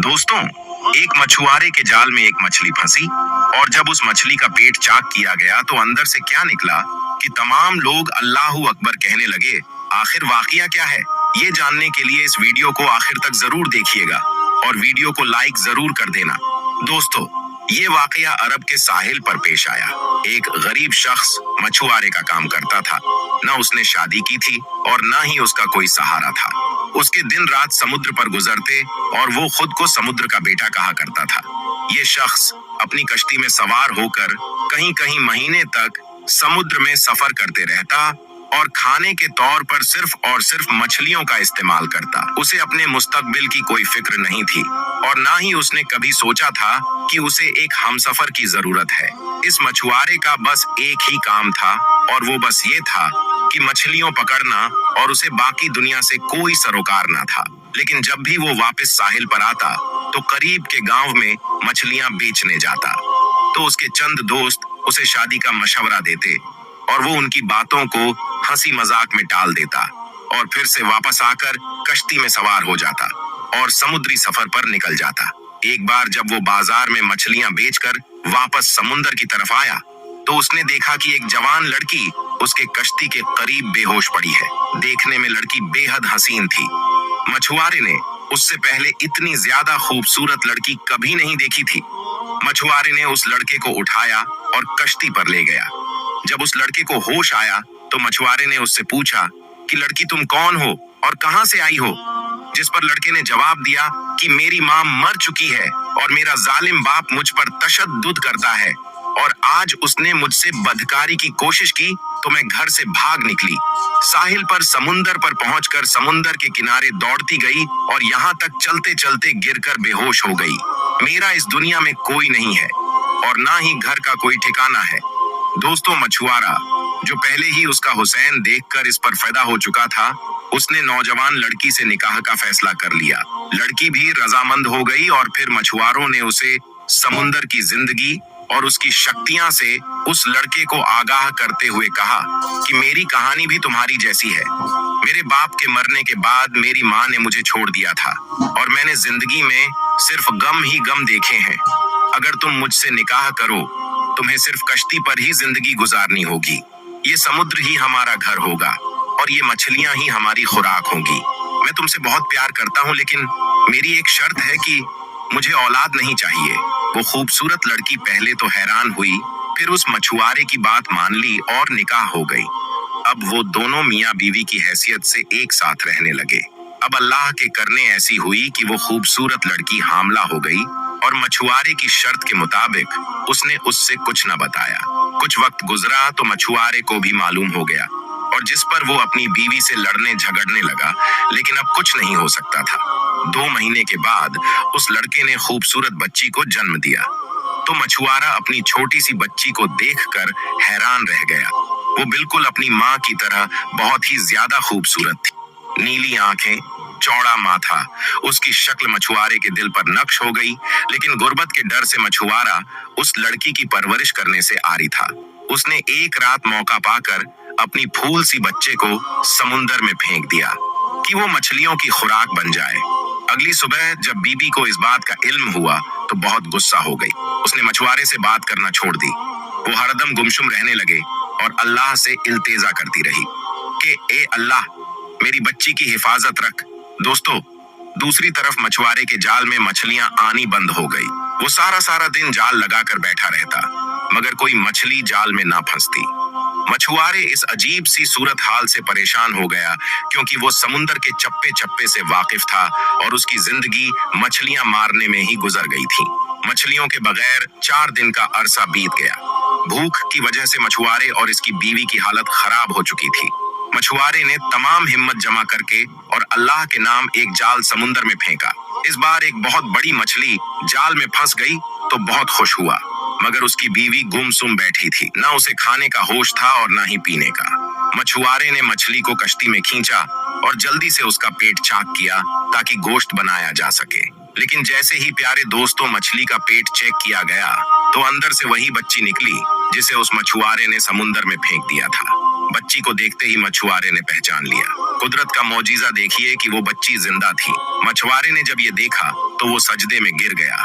दोस्तों, एक मछुआरे के जाल में एक मछली फंसी और जब उस मछली का पेट चाक किया गया तो अंदर से क्या निकला कि तमाम लोग अल्लाहू अकबर कहने लगे। आखिर वाकया क्या है, ये जानने के लिए इस वीडियो को आखिर तक जरूर देखिएगा और वीडियो को लाइक जरूर कर देना। दोस्तों, ये वाकया अरब के साहिल पर पेश आया। एक गरीब शख्स मछुआरे का काम करता था। न उसने शादी की थी और न ही उसका कोई सहारा था। उसके दिन रात समुद्र पर गुजरते और वो खुद को समुद्र का बेटा कहा करता था। ये शख्स अपनी कश्ती में सवार होकर कहीं कहीं महीने तक समुद्र में सफर करते रहता और खाने के तौर पर सिर्फ और सिर्फ मछलियों का इस्तेमाल करता। उसे अपने मुस्तकबिल की कोई फिक्र नहीं थी और ना ही उसने कभी सोचा था कि उसे एक हमसफर की जरूरत है। इस मछुआरे का बस एक ही काम था और वो बस ये था कि मछलियों पकड़ना और उसे बाकी दुनिया से कोई सरोकार ना था। लेकिन जब भी वो वापस साहिल पर आता तो करीब के गांव में मछलियां बेचने जाता तो उसके चंद दोस्त उसे शादी का मशवरा देते और वो उनकी बातों को हंसी मजाक में टाल देता और फिर से वापस आकर कश्ती में सवार हो जाता और समुद्री सफर पर निकल जाता। एक बार जब वो बाजार में मछलियां बेचकर वापस समुद्र की तरफ आया तो उसने देखा कि एक जवान लड़की उसके कश्ती के करीब बेहोश पड़ी है। देखने में लड़की बेहद हसीन थी। मछुआरे ने उससे पहले इतनी ज्यादा खूबसूरत लड़की कभी नहीं देखी थी। मछुआरे ने उस लड़के को उठाया और कश्ती पर ले गया। जब उस लड़के को होश आया तो मछुआरे ने उससे पूछा कि लड़की तुम कौन हो और कहां से आई हो? जिस पर लड़के ने जवाब दिया कि मेरी मां मर चुकी है और मेरा जालिम बाप मुझ पर तशद्दुद करता है और आज उसने मुझसे बदकारी की कोशिश की तो मैं घर से भाग निकली। साहिल पर समुंदर पर पहुंचकर समुंदर के किनारे दौड़ती गई और यहाँ तक चलते चलते गिरकर बेहोश हो गई। मेरा इस दुनिया में कोई नहीं है और ना ही घर का कोई ठिकाना है। दोस्तों, मछुआरा जो पहले ही उसका हुसैन देखकर इस पर पैदा हो चुका था, उसने नौजवान लड़की से निकाह का फैसला कर लिया। लड़की भी रजामंद हो गई और फिर मछुआरों ने उसे समुंदर की जिंदगी और उसकी शक्तियां से उस लड़के को आगाह करते हुए कहा कि मेरी कहानी भी तुम्हारी जैसी है। मेरे बाप के मरने के बाद मेरी माँ ने मुझे छोड़ दिया था और मैंने जिंदगी में सिर्फ गम ही गम देखे हैं। अगर तुम मुझसे निकाह करो तुम्हें सिर्फ कश्ती पर ही जिंदगी गुजारनी होगी। ये समुद्र ही हमारा घर होगा और ये मछलियां ही हमारी खुराक होंगी। मैं तुमसे बहुत प्यार करता हूँ लेकिन मेरी एक शर्त है कि मुझे औलाद नहीं चाहिए। वो खूबसूरत लड़की पहले तो हैरान हुई, फिर उस मछुआरे की बात मान ली और निकाह हो गई। अब वो दोनों मियाँ बीवी की हैसियत से एक साथ रहने लगे। अब अल्लाह के करने ऐसी हुई कि वो खूबसूरत लड़की हामला हो गई और मछुआरे की शर्त के मुताबिक उसने उससे कुछ न बताया। कुछ वक्त गुजरा तो मछुआरे को भी मालूम हो गया और जिस पर वो अपनी बीवी से लड़ने झगड़ने लगा, लेकिन अब कुछ नहीं हो सकता था। 2 महीने के बाद उस लड़के ने खूबसूरत बच्ची को जन्म दिया तो मछुआरा अपनी छोटी सी बच्ची को देखकर हैरान रह गया। वो बिल्कुल अपनी माँ की तरह बहुत ही ज्यादा खूबसूरत थी। नीली आंखें, चौड़ा माथा, उसकी शक्ल मछुआरे के दिल पर नक्श हो गई। लेकिन गुर्बत के डर से मछुआरा उस लड़की की परवरिश करने से आरी था। उसने एक रात मौका पाकर अपनी फूल सी बच्चे को समुंदर में फेंक दिया कि वो मछलियों की खुराक बन जाए। अगली सुबह जब बीबी को इस बात का इल्म हुआ तो बहुत गुस्सा हो गई। उसने मछुआरे से बात करना छोड़ दी। वो हरदम गुमसुम रहने लगे और अल्लाह से इल्तेजा करती रही कि ए अल्लाह, मेरी बच्ची की हिफाजत रख। दोस्तों, दूसरी तरफ मछुआरे के जाल में मछलियां आनी बंद हो गई। वो सारा दिन जाल लगाकर बैठा रहता मगर कोई मछली जाल में ना फंसती। मछुआरे इस अजीब सी सूरत हाल से परेशान हो गया क्योंकि वो समुंदर के चप्पे चप्पे से वाकिफ था और उसकी जिंदगी मछलियां मारने में ही गुजर गई थी। मछलियों के बगैर 4 दिन का अरसा बीत गया। भूख की वजह से मछुआरे और इसकी बीवी की हालत खराब हो चुकी थी। मछुआरे ने तमाम हिम्मत जमा करके और अल्लाह के नाम एक जाल समुंदर में फेंका। इस बार एक बहुत बड़ी मछली जाल में फंस गई तो बहुत खुश हुआ, मगर उसकी बीवी गुमसुम बैठी थी। ना उसे खाने का होश था और ना ही पीने का। मछुआरे ने मछली को कश्ती में खींचा और जल्दी से उसका पेट चाक किया ताकि गोश्त बनाया जा सके। लेकिन जैसे ही प्यारे दोस्तों मछली का पेट चेक किया गया तो अंदर से वही बच्ची निकली जिसे उस मछुआरे ने समुंदर में फेंक दिया था। बच्ची को देखते ही मछुआरे ने पहचान लिया। कुदरत का मौजिजा देखिए कि वो बच्ची जिंदा थी। मछुआरे ने जब ये देखा तो वो सजदे में गिर गया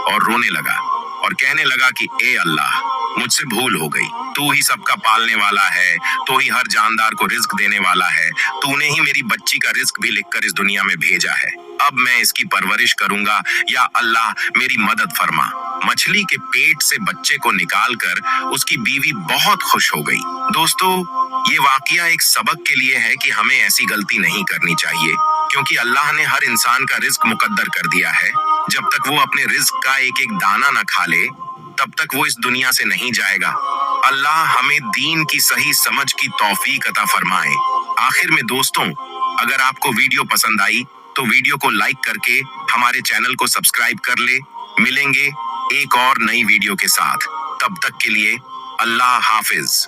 और रोने लगा और कहने लगा कि ए अल्लाह, मुझसे भूल हो गई। तू ही सबका पालने वाला है, तू ही हर जानदार को रिस्क देने वाला है। तूने ही मेरी बच्ची का रिस्क भी लिखकर इस दुनिया में भेजा है। अब मैं इसकी परवरिश करूंगा, या अल्लाह मेरी मदद फरमा। मछली के पेट से बच्चे को निकालकर उसकी बीवी बहुत खुश हो गई। दोस्तों, ये वाकया एक सबक के लिए है कि हमें ऐसी गलती नहीं करनी चाहिए, क्योंकि अल्लाह ने हर इंसान का रिस्क मुकद्दर कर दिया है। जब तक वो अपने रिस्क का एक एक दाना न खा ले, तब तक वो इस दुनिया से नहीं जाएगा। अल्लाह हमें दीन की सही समझ की तौफीक अता फरमाए। आखिर में दोस्तों, अगर आपको वीडियो पसंद आई तो वीडियो को लाइक करके हमारे चैनल को सब्सक्राइब कर ले। मिलेंगे एक और नई वीडियो के साथ। तब तक के लिए अल्लाह हाफिज।